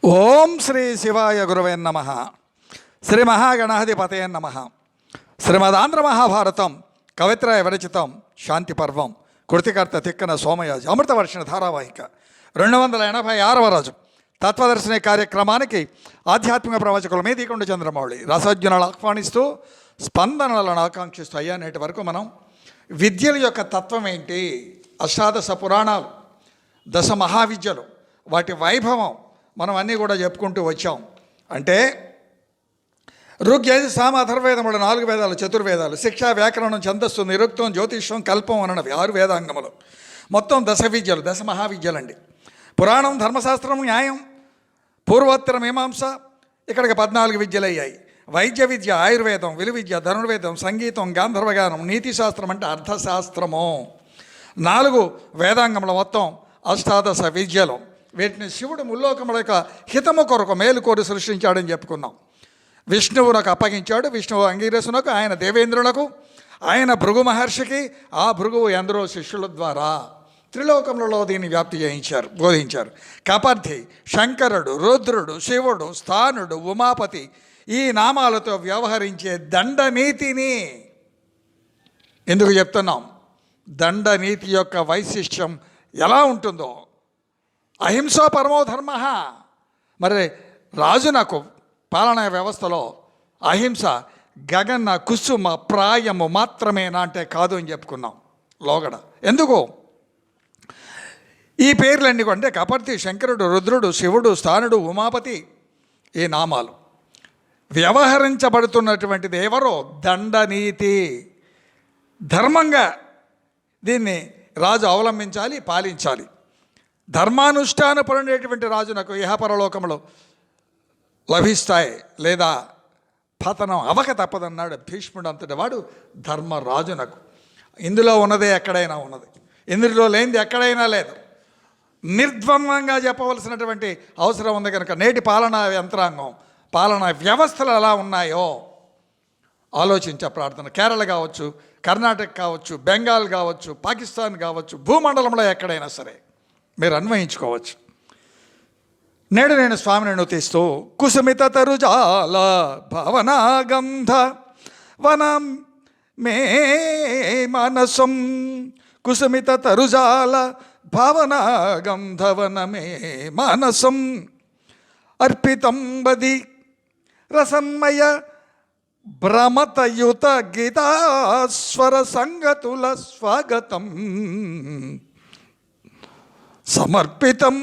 ఓం శ్రీ శివాయ గురవే నమ. శ్రీ మహాగణాధిపతయ నమ. శ్రీమదాంధ్ర మహాభారతం కవిత్రయ విరచితం శాంతి పర్వం కృతికర్త తిక్కన సోమయాజి అమృతవర్షణ ధారావాహిక 286వ రోజు తత్వదర్శిని కార్యక్రమానికి ఆధ్యాత్మిక ప్రవచకుల మీదికొండ చంద్రమౌళి రసజ్ఞులను ఆహ్వానిస్తూ స్పందనలను ఆకాంక్షిస్తూ అయ్యా నేటి వరకు మనం విద్యల యొక్క తత్వం ఏంటి, అష్టాదశ పురాణాలు, దశ మహావిద్యలు, వాటి వైభవం మనం అన్నీ కూడా చెప్పుకుంటూ వచ్చాం. అంటే ఋగ్వేద సామ అథర్వేదములు 4 వేదాలు, చతుర్వేదాలు, శిక్ష, వ్యాకరణం, ఛందస్సు, నిరుక్తం, జ్యోతిష్యం, కల్పం అనవి 6 వేదాంగములు, మొత్తం దశ విద్యలు, దశ మహావిద్యలండి. పురాణం, ధర్మశాస్త్రం, న్యాయం, పూర్వోత్తర మీమాంస, ఇక్కడికి 14 విద్యలు అయ్యాయి. వైద్య విద్య, ఆయుర్వేదం, విలువిద్య, ధనుర్వేదం, సంగీతం, గాంధర్వగానం, నీతిశాస్త్రం అంటే అర్థశాస్త్రము, 4 వేదాంగముల మొత్తం అష్టాదశ విద్యలు. వీటిని శివుడు ముల్లోకముల యొక్క హితము కొరకు మేలు కోరి సృష్టించాడని చెప్పుకున్నాం. విష్ణువునకు అప్పగించాడు, విష్ణువు అంగీరసునకు, ఆయన దేవేంద్రునకు, ఆయన భృగు మహర్షికి, ఆ భృగువు ఎందరో శిష్యుల ద్వారా త్రిలోకములలో దీన్ని వ్యాప్తి చేయించారు, బోధించారు. కపర్ధి, శంకరుడు, రుద్రుడు, శివుడు, స్థానుడు, ఉమాపతి ఈ నామాలతో వ్యవహరించే దండనీతిని ఎందుకు చెప్తున్నాం? దండనీతి యొక్క వైశిష్ట్యం ఎలా ఉంటుందో, అహింసా పరమో ధర్మ. మరి రాజునకు పాలనా వ్యవస్థలో అహింస గగన కుసుమ ప్రాయము మాత్రమేనా అంటే కాదు అని చెప్పుకున్నాం లోగడ. ఎందుకు ఈ పేర్లన్నీ అంటే కపర్తి, శంకరుడు, రుద్రుడు, శివుడు, స్థానుడు, ఉమాపతి ఈ నామాలు వ్యవహరించబడుతున్నటువంటిది ఎవరో దండనీతి. ధర్మంగా దీన్ని రాజు అవలంబించాలి, పాలించాలి. ధర్మానుష్ఠానపడినటువంటి రాజునకు ఇహపరలోకములు లభిస్తాయి, లేదా పతనం అవక తప్పదన్నాడు భీష్ముడు. అంతటి వాడు ధర్మరాజునకు. ఇందులో ఉన్నదే ఎక్కడైనా ఉన్నది, ఇందులో లేనిది ఎక్కడైనా లేదు. నిర్ద్వంద్వంగా చెప్పవలసినటువంటి అవసరం ఉంది. కనుక నేటి పాలనా యంత్రాంగం, పాలనా వ్యవస్థలు ఎలా ఉన్నాయో ఆలోచించే ప్రార్థన. కేరళ కావచ్చు, కర్ణాటక కావచ్చు, బెంగాల్ కావచ్చు, పాకిస్తాన్ కావచ్చు, భూమండలంలో ఎక్కడైనా సరే మీరు అన్వయించుకోవచ్చు. నేడు నేను స్వామిని నుతిస్తూ కుసుమిత తరుజాల భవనాగంధ వనం మే మనసం, కుసుమిత తరుజాల భావనాగంధవన మే మనసం అర్పితం వది రసన్మయ భ్రమతయుత గీతాస్వర సంగతుల స్వాగతం సమర్పితం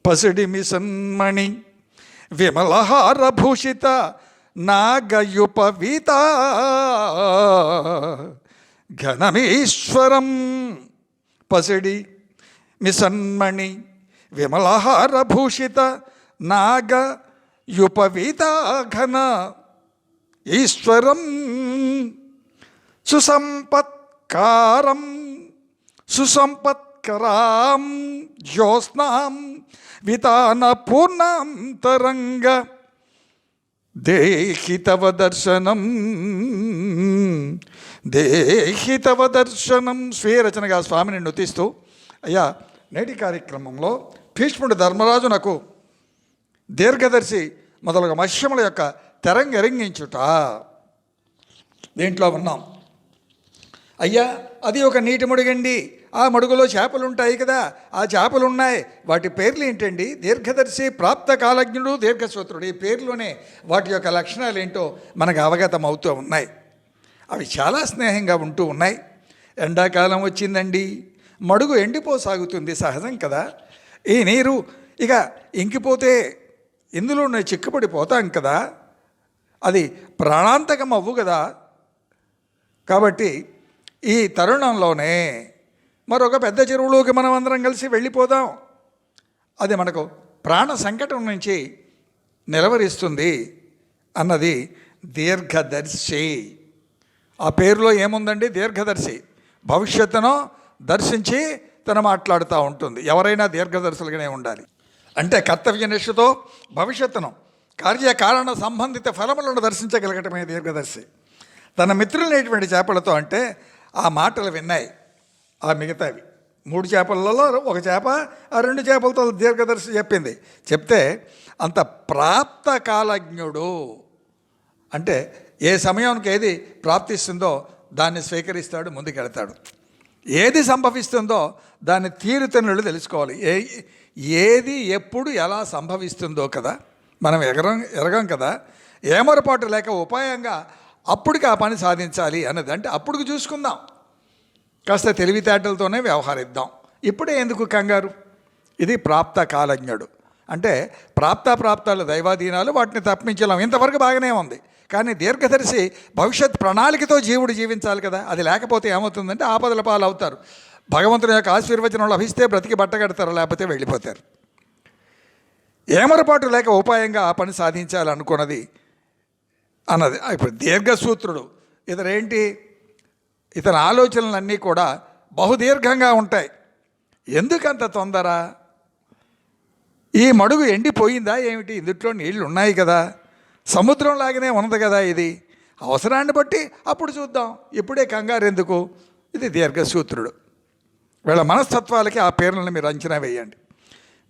పసిడి మిసన్మణి విమలహారభూషిత నాగయుపవీత ఘనమీశ్వరం. పసిడి మిసన్మణి విమలహారభూషిత నాగయుపవీత ఘన ఈశ్వరం సుసంపత్కారం సుసంపత్కరాం జ్యోత్స్నాం వితాన పూర్ణాం తరంగ దేహి తవ దర్శనం దేహి తవ దర్శనం. స్వీయరచనగా స్వామిని నుతిస్తూ అయ్యా నేటి కార్యక్రమంలో భీష్ముడు ధర్మరాజునకు దీర్ఘదర్శి మొదలుగా మత్స్యముల యొక్క తెరంగెరింగించుట దీంట్లో ఉన్నాం. అయ్యా అది ఒక నీటి మడుగండి, ఆ మడుగులో చేపలు ఉంటాయి కదా, ఆ చేపలు ఉన్నాయి, వాటి పేర్లు ఏంటండి? దీర్ఘదర్శి, ప్రాప్త కాలజ్ఞుడు, దీర్ఘసూత్రుడు. ఈ పేర్లోనే వాటి యొక్క లక్షణాలు ఏంటో మనకు అవగతం అవుతూ ఉన్నాయి. అవి చాలా స్నేహంగా ఉంటూ ఉన్నాయి. ఎండాకాలం వచ్చిందండి, మడుగు ఎండిపోసాగుతుంది, సహజం కదా. ఈ నీరు ఇక ఇంకిపోతే ఇందులో చిక్కుపడిపోతాం కదా, అది ప్రాణాంతకం అవ్వు కదా. కాబట్టి ఈ తరుణంలోనే మరొక పెద్ద చెరువులోకి మనం అందరం కలిసి వెళ్ళిపోదాం, అది మనకు ప్రాణ సంకటం నుంచి నిలవరిస్తుంది అన్నది దీర్ఘదర్శి. ఆ పేరులో ఏముందండి? దీర్ఘదర్శి. భవిష్యత్తును దర్శించి తను మాట్లాడుతూ ఉంటుంది. ఎవరైనా దీర్ఘదర్శులుగానే ఉండాలి. అంటే కర్తవ్య నిష్ఠతో భవిష్యత్తును, కార్యకారణ సంబంధిత ఫలములను దర్శించగలగటమే దీర్ఘదర్శి. తన మిత్రులనేటువంటి చేపలతో అంటే ఆ మాటలు విన్నాయి, ఆ మిగతావి 3 చేపలలో ఒక చేప ఆ 2 చేపలతో దీర్ఘదర్శి చెప్పింది. చెప్తే అంత ప్రాప్త కాలజ్ఞుడు అంటే ఏ సమయానికి ఏది ప్రాప్తిస్తుందో దాన్ని స్వీకరిస్తాడు, ముందుకెళ్తాడు. ఏది సంభవిస్తుందో దాన్ని తీరుతెన్నులు తెలుసుకోవాలి. ఏది ఎప్పుడు ఎలా సంభవిస్తుందో కదా మనం ఎరగం కదా. ఏమరపాటు లేక ఉపాయంగా అప్పటికి ఆ పని సాధించాలి అన్నది. అంటే అప్పుడుకు చూసుకుందాం, కాస్త తెలివితేటలతోనే వ్యవహరిద్దాం, ఇప్పుడే ఎందుకు కంగారు. ఇది ప్రాప్త కాలజ్ఞుడు అంటే ప్రాప్తాలు దైవాధీనాలు, వాటిని తప్పించలేం. ఇంతవరకు బాగానే ఉంది. కానీ దీర్ఘదర్శి భవిష్యత్ ప్రణాళికతో జీవుడు జీవించాలి కదా. అది లేకపోతే ఏమవుతుందంటే ఆపదల పాలు అవుతారు. భగవంతుని యొక్క ఆశీర్వచనం లభిస్తే బ్రతికి బట్టగడతారు, లేకపోతే వెళ్ళిపోతారు. ఏమరపాటు లేక ఉపాయంగా ఆ పని సాధించాలనుకున్నది అన్నది. ఇప్పుడు దీర్ఘసూత్రుడు ఇతరేంటి, ఇతని ఆలోచనలన్నీ కూడా బహుదీర్ఘంగా ఉంటాయి. ఎందుకంత తొందర? ఈ మడుగు ఎండిపోయిందా ఏమిటి? ఇందుట్లో నీళ్లు ఉన్నాయి కదా, సముద్రం లాగానే ఉన్నది కదా. ఇది అవసరాన్ని బట్టి అప్పుడు చూద్దాం, ఇప్పుడే కంగారు ఎందుకు. ఇది దీర్ఘసూత్రుడు. వీళ్ళ మనస్తత్వాలకి ఆ పేర్లను మీరు అంచనా వేయండి.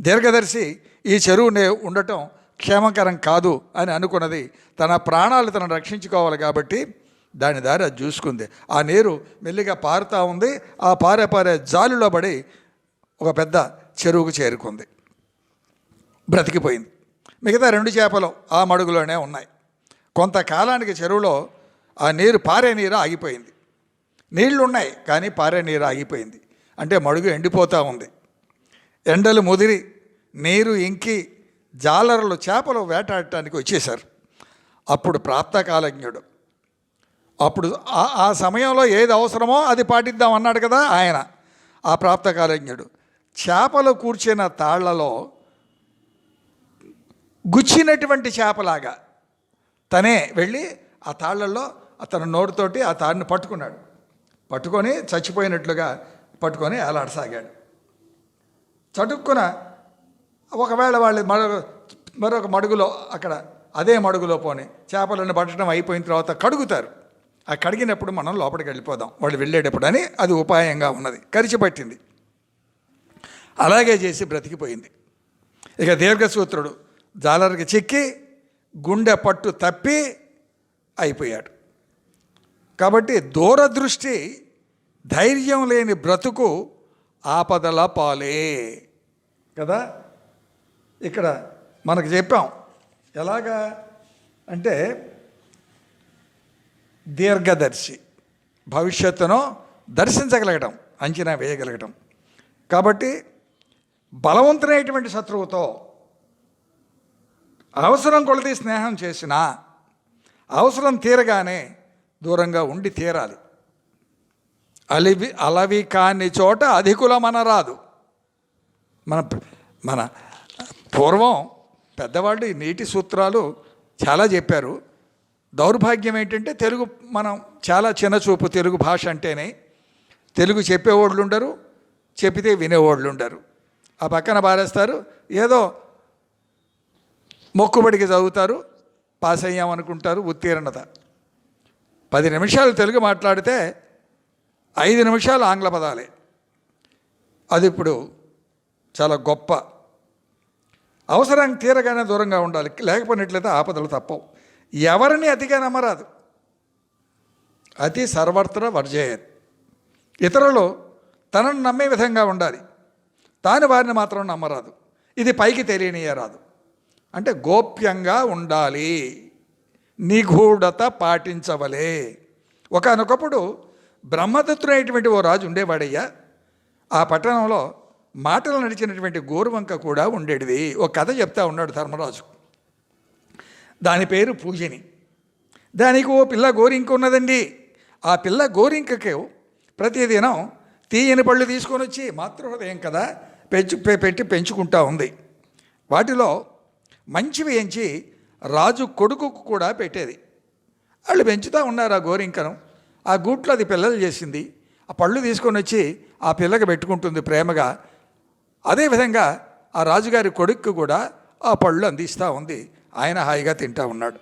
దీర్ఘదర్శి ఈ చెరువునే ఉండటం క్షేమకరం కాదు అని అనుకున్నది. తన ప్రాణాలు తను రక్షించుకోవాలి కాబట్టి దాని దారి అది చూసుకుంది. ఆ నీరు మెల్లిగా పారుతూ ఉంది. ఆ పారే జాలులో పడి ఒక పెద్ద చెరువుకు చేరుకుంది, బ్రతికిపోయింది. మిగతా 2 చేపలు ఆ మడుగులోనే ఉన్నాయి. కొంతకాలానికి చెరువులో ఆ నీరు, పారే నీరు ఆగిపోయింది. నీళ్లు ఉన్నాయి కానీ పారే నీరు ఆగిపోయింది. అంటే మడుగు ఎండిపోతూ ఉంది. ఎండలు ముదిరి నీరు ఇంకి జాలరులు చేపలు వేటాడటానికి వచ్చేశారు. అప్పుడు ప్రాప్తకాలజ్ఞుడు, అప్పుడు ఆ సమయంలో ఏది అవసరమో అది పాటిద్దాం అన్నాడు కదా ఆయన. ఆ ప్రాప్తకాలజ్ఞుడు చేపలు కూర్చిన తాళ్లలో గుచ్చినటువంటి చేపలాగా తనే వెళ్ళి ఆ తాళ్లలో అతను నోటితోటి ఆ తాడిని పట్టుకున్నాడు. పట్టుకొని చచ్చిపోయినట్లుగా పట్టుకొని ఏలాడసాగాడు. చటుక్కున ఒకవేళ వాళ్ళు మరొక మడుగులో, అక్కడ అదే మడుగులో పోని చేపలను పట్టడం అయిపోయిన తర్వాత కడుగుతారు. ఆ కడిగినప్పుడు మనం లోపలికి వెళ్ళిపోదాం వాళ్ళు వెళ్ళేటప్పుడు అని అది ఉపాయంగా ఉన్నది. కరిచిపట్టింది. అలాగే చేసి బ్రతికిపోయింది. ఇక దీర్ఘసూత్రుడు జాలరికి చిక్కి గుండె పట్టు తప్పి అయిపోయాడు. కాబట్టి దూరదృష్టి, ధైర్యం లేని బ్రతుకు ఆపదల పాలే కదా. ఇక్కడ మనకు చెప్పాం ఎలాగా అంటే దీర్ఘదర్శి, భవిష్యత్తును దర్శించగలగటం, అంచనా వేయగలగటం. కాబట్టి బలవంతుడైనటువంటి శత్రువుతో అవసరం కొలది స్నేహం చేసినా అవసరం తీరగానే దూరంగా ఉండి తీరాలి. అలవి కాని చోట అధికులమనరాదు. మన పూర్వం పెద్దవాళ్ళు ఈ నీటి సూత్రాలు చాలా చెప్పారు. దౌర్భాగ్యం ఏంటంటే తెలుగు మనం చాలా చిన్నచూపు. తెలుగు భాష అంటేనే తెలుగు చెప్పేవాళ్ళు ఉండరు, చెప్పితే వినేవాళ్ళు ఉండరు. ఆ పక్కన బారేస్తారు, ఏదో మొక్కుబడికి చదువుతారు, పాస్ అయ్యామనుకుంటారు, ఉత్తీర్ణత. 10 నిమిషాలు తెలుగు మాట్లాడితే 5 నిమిషాలు ఆంగ్ల పదాలే. అది ఇప్పుడు చాలా గొప్ప. అవసరం తీరగానే దూరంగా ఉండాలి, లేకపోయినట్లయితే ఆపదలు తప్పవు. ఎవరిని అతిగా నమ్మరాదు. అతి సర్వత్ర వర్జేయత్. ఇతరులు తనను నమ్మే విధంగా ఉండాలి, తాను వారిని మాత్రం నమ్మరాదు. ఇది పైకి తెలియనియరాదు. అంటే గోప్యంగా ఉండాలి, నిగూఢత పాటించవలే. ఒకానొకప్పుడు బ్రహ్మదత్తుడైనటువంటి ఓ రాజు ఉండేవాడయ్యా. ఆ పట్టణంలో మాటలు నడిచినటువంటి గోరువంక కూడా ఉండేటిది. ఒక కథ చెప్తా ఉన్నాడు ధర్మరాజు. దాని పేరు పూజని. దానికి ఓ పిల్ల గోరింక ఉన్నదండి. ఆ పిల్ల గోరింకకు ప్రతిదినం తీయని పళ్ళు తీసుకొని వచ్చి, మాతృహృదయం కదా, పెట్టి పెంచుకుంటా ఉంది. వాటిలో మంచివి ఎంచి రాజు కొడుకుకు కూడా పెట్టేది. వాళ్ళు పెంచుతూ ఉన్నారు ఆ గోరింకను. ఆ గూట్లో అది పిల్లలు చేసింది. ఆ పళ్ళు తీసుకొని వచ్చి ఆ పిల్లకి పెట్టుకుంటుంది ప్రేమగా. అదేవిధంగా ఆ రాజుగారి కొడుక్కు కూడా ఆ పళ్ళు అందిస్తూ ఉంది. ఆయన హాయిగా తింటూ ఉన్నాడు.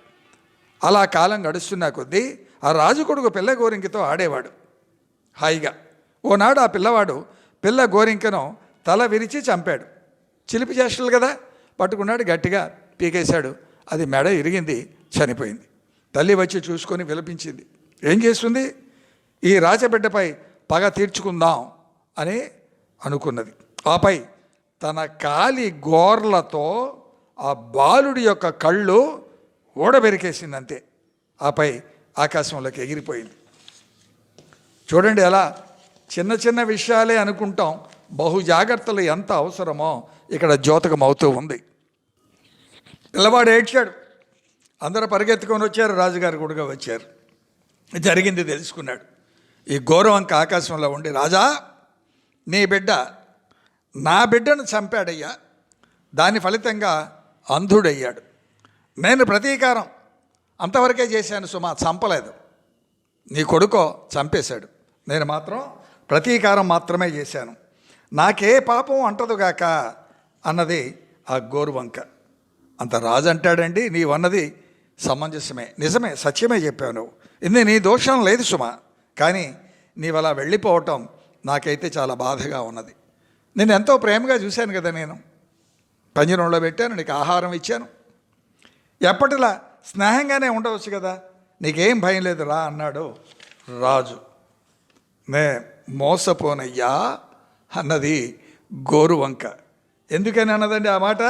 అలా కాలం గడుస్తున్న కొద్దీ ఆ రాజు కొడుకు పిల్ల గోరింకతో ఆడేవాడు హాయిగా. ఓనాడు ఆ పిల్లవాడు పిల్ల గోరింకను తల విరిచి చంపాడు. చిలిపి చేష్టలు కదా, పట్టుకున్నాడు, గట్టిగా పీకేశాడు. అది మెడ ఇరిగింది, చనిపోయింది. తల్లి వచ్చి చూసుకొని విలపించింది. ఏం చేస్తుంది? ఈ రాజబిడ్డపై పగ తీర్చుకుందాం అని అనుకున్నది. ఆపై తన కాలి గోర్లతో ఆ బాలుడి యొక్క కళ్ళు ఊడబెరికేసింది, అంతే. ఆపై ఆకాశంలోకి ఎగిరిపోయింది. చూడండి, ఎలా చిన్న చిన్న విషయాలే అనుకుంటాం, బహు జాగ్రత్తలు ఎంత అవసరమో ఇక్కడ ద్యోతకం అవుతూ ఉంది. పిల్లవాడు ఏడ్చాడు. అందరూ పరిగెత్తుకొని వచ్చారు, రాజుగారు కూడా వచ్చారు. జరిగింది తెలుసుకున్నాడు. ఈ గౌరవంక ఆకాశంలో ఉండి, రాజా, నీ బిడ్డ నా బిడ్డను చంపాడయ్యా, దాని ఫలితంగా అంధుడయ్యాడు. నేను ప్రతీకారం అంతవరకే చేశాను సుమా, చంపలేదు. నీ కొడుకో చంపేశాడు, నేను మాత్రం ప్రతీకారం మాత్రమే చేశాను. నాకే పాపం అంటదుగాక అన్నది ఆ గోరువంక. అంత రాజు అంటాడండి, నీవన్నది సమంజసమే, నిజమే, సత్యమే చెప్పావు నువ్వు. ఇది నీ దోషం లేదు సుమా, కానీ నీవు అలా వెళ్ళిపోవటం నాకైతే చాలా బాధగా ఉన్నది. నేను ఎంతో ప్రేమగా చూశాను కదా, నేను పంజరంలో పెట్టాను, నీకు ఆహారం ఇచ్చాను, ఎప్పటిలా స్నేహంగానే ఉండవచ్చు కదా, నీకేం భయం లేదు రా అన్నాడు రాజు. నే మోసపోనయ్యా అన్నది గోరువంక. ఎందుకని అన్నదండి ఆ మాట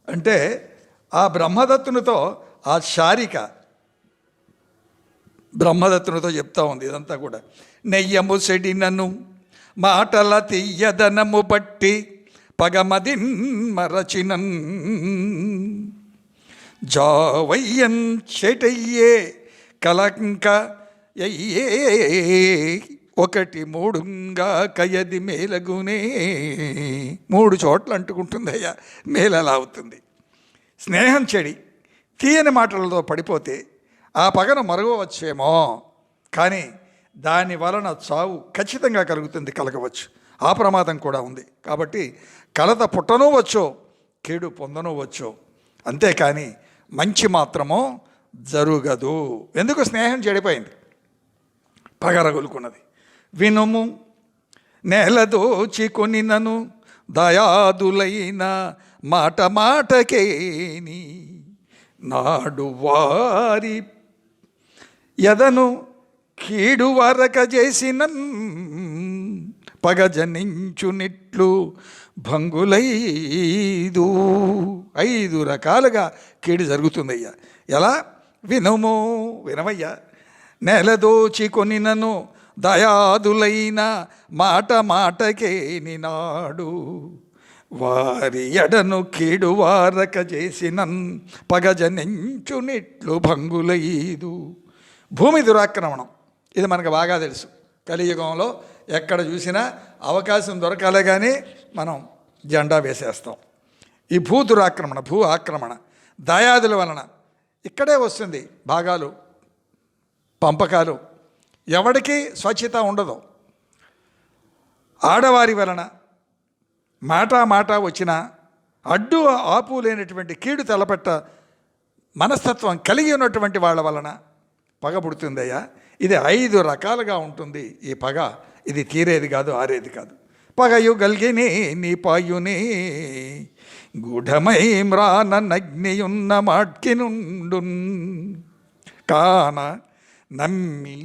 అంటే, ఆ బ్రహ్మదత్తునితో ఆ శారిక బ్రహ్మదత్తునితో చెప్తా ఉంది ఇదంతా కూడా. నెయ్యము సెడినను మాటల తీయదనము బట్టి పగమదిన్ మరచినన్ జావయ్యన్ చెటయ్యే కలంక అయ్యే ఒకటి మూడుంగా కయది మేలగునే. 3 చోట్ల అంటుకుంటుందయ్యా, మేలలా అవుతుంది. స్నేహం చెడి తీయని మాటలతో పడిపోతే ఆ పగను మరగవచ్చేమో, కానీ దాని వలన చావు ఖచ్చితంగా కలుగుతుంది, కలగవచ్చు. ఆ ప్రమాదం కూడా ఉంది. కాబట్టి కలత పుట్టనూ వచ్చో, కీడు పొందనూ వచ్చో, అంతేకాని మంచి మాత్రమో జరుగదు. ఎందుకు? స్నేహం చెడిపోయింది, పగ రగులుకున్నది. వినుము నేలదోచి కొనినను దయాదులైన మాట మాటకేని నాడు వారి ఎదను కీడు వరక చేసిన పగజనించునిట్లు భంగులైదు. 5 రకాలుగా కీడు జరుగుతుందయ్యా. ఎలా? వినుము, వినవయ్యా. నెలదోచి కొనినను దయాదులైన మాట మాటకేని నాడు వారి ఎడను కీడు వారక చేసినన్ పగజనించునిట్లు భంగులైదు. భూమి దురాక్రమణం, ఇది మనకు బాగా తెలుసు. కలియుగంలో ఎక్కడ చూసినా అవకాశం దొరకాలే కానీ మనం జెండా వేసేస్తాం. ఈ భూ దురాక్రమణ, భూ ఆక్రమణ దయాదుల వలన ఇక్కడే వస్తుంది. భాగాలు, పంపకాలు, ఎవడికి స్వచ్ఛత ఉండదు. ఆడవారి వలన మాట వచ్చిన అడ్డు ఆపు లేనటువంటి కీడు తలపెట్ట మనస్తత్వం కలిగి ఉన్నటువంటి వాళ్ళ వలన పగ పుడుతుందయ్యా. ఇది 5 రకాలుగా ఉంటుంది ఈ పగ. ఇది తీరేది కాదు, ఆరేది కాదు. పగయు గల్గిని నీ పాయుని గూఢమై మ్రాన నగ్నియున్న మాట్కి నుండు కాన నమ్మి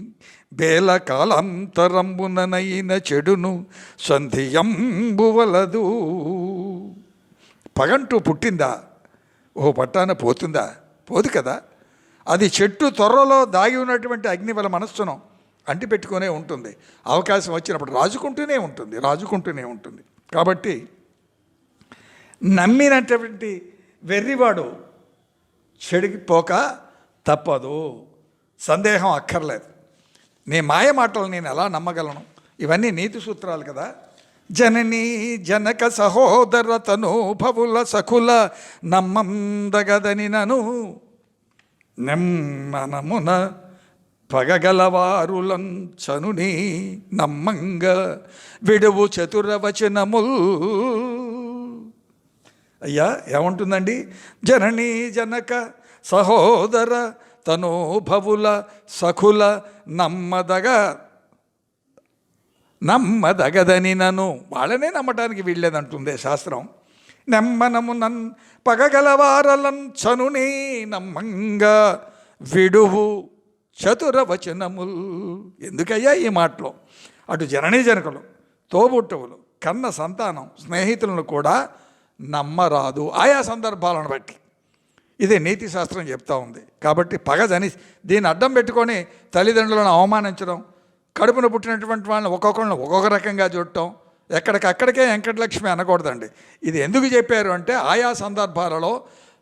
బేల కాలాంతరంబుననైన చెడును సంధియంబువలదు. పగంటూ పుట్టిందా ఓ పట్టాన పోతుందా? పోదు కదా. అది చెట్టు త్వరలో దాగి ఉన్నటువంటి అగ్ని వల్ల మనస్సును అంటిపెట్టుకునే ఉంటుంది. అవకాశం వచ్చినప్పుడు రాజుకుంటూనే ఉంటుంది. కాబట్టి నమ్మినటువంటి వెర్రివాడు చెడిపోక తప్పదు, సందేహం అక్కర్లేదు. నీ మాయ మాటలు నేను ఎలా నమ్మగలను? ఇవన్నీ నీతి సూత్రాలు కదా. జననీ జనక సహోదర తనూభవుల సఖుల నమ్మందగదని నను నెమ్మనమున పగగలవారులంచనుని నమ్మంగ విడువు చతురవచనముల్. అయ్యా ఏమంటుందండి? జననీ జనక సహోదర తనోభవుల సఖుల నమ్మదగదని నన్ను వాళ్ళనే నమ్మటానికి వీల్లేదంటుంది శాస్త్రం. నెమ్మనము నన్ పగగలవారలన్ చనునే నమ్మంగా విడువు చతురవచనముల్. ఎందుకయ్యా ఈ మాటలో అటు జననీ జనకులు, తోబుట్టువులు, కన్న సంతానం, స్నేహితులను కూడా నమ్మరాదు ఆయా సందర్భాలను బట్టి. ఇదే నీతి శాస్త్రం చెప్తా ఉంది. కాబట్టి పగజని దీన్ని అడ్డం పెట్టుకొని తల్లిదండ్రులను అవమానించడం, కడుపున పుట్టినటువంటి వాళ్ళని ఒక్కొక్కరిని ఒక్కొక్క రకంగా చూడటం, ఎక్కడికక్కడికే వెంకటలక్ష్మి అనకూడదండి. ఇది ఎందుకు చెప్పారు అంటే ఆయా సందర్భాలలో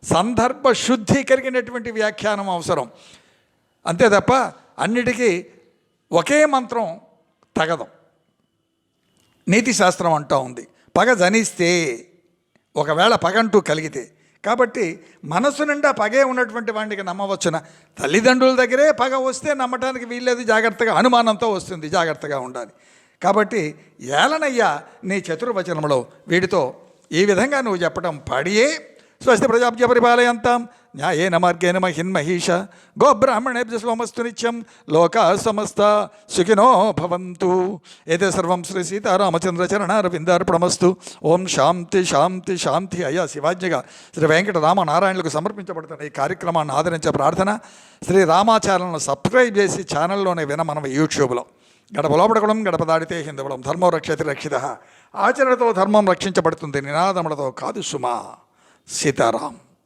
సందర్భ శుద్ధి కలిగినటువంటి వ్యాఖ్యానం అవసరం. అంతే తప్ప అన్నిటికీ ఒకే మంత్రం తగదు. నీతి శాస్త్రం అంటూ ఉంది పగ జనిస్తే, ఒకవేళ పగంటూ కలిగితే. కాబట్టి మనసు నిండా పగే ఉన్నటువంటి వాడికి నమ్మవచ్చున. తల్లిదండ్రుల దగ్గరే పగ వస్తే నమ్మటానికి వీల్లేదు, జాగ్రత్తగా అనుమానంతో వస్తుంది, జాగ్రత్తగా ఉండాలి. కాబట్టి ఏలనయ్యా నీ చతుర్వచనంలో వీడితో ఈ విధంగా నువ్వు చెప్పడం పడియే. స్వస్తి ప్రజాభ్య పరిపాలయంతాం న్యాయేన మార్గేణ మహిన్మహీష గోబ్రాహ్మణేభ్య శుభమస్తు నిత్యం లోకా సమస్త సుఖినో భవంతు. ఏదే సర్వం శ్రీ సీతారామచంద్ర చరణారవిందార్పణమస్తు. ఓం శాంతి శాంతి శాంతి. అయ్యా శివాజ్ఞగా శ్రీ వెంకటరామ నారాయణులకు సమర్పించబడుతున్న ఈ కార్యక్రమాన్ని ఆదరించే ప్రార్థన. శ్రీ రామాచార్యులను సబ్స్క్రైబ్ చేసి ఛానల్లోనే వినమనం యూట్యూబ్లో. గడప లోపడకడం గడప దాడితే హిందవడం ధర్మో రక్షతి రక్షిత. ఆచరణతో ధర్మం రక్షించబడుతుంది, నినాదములతో కాదు సుమా. సీతారాం.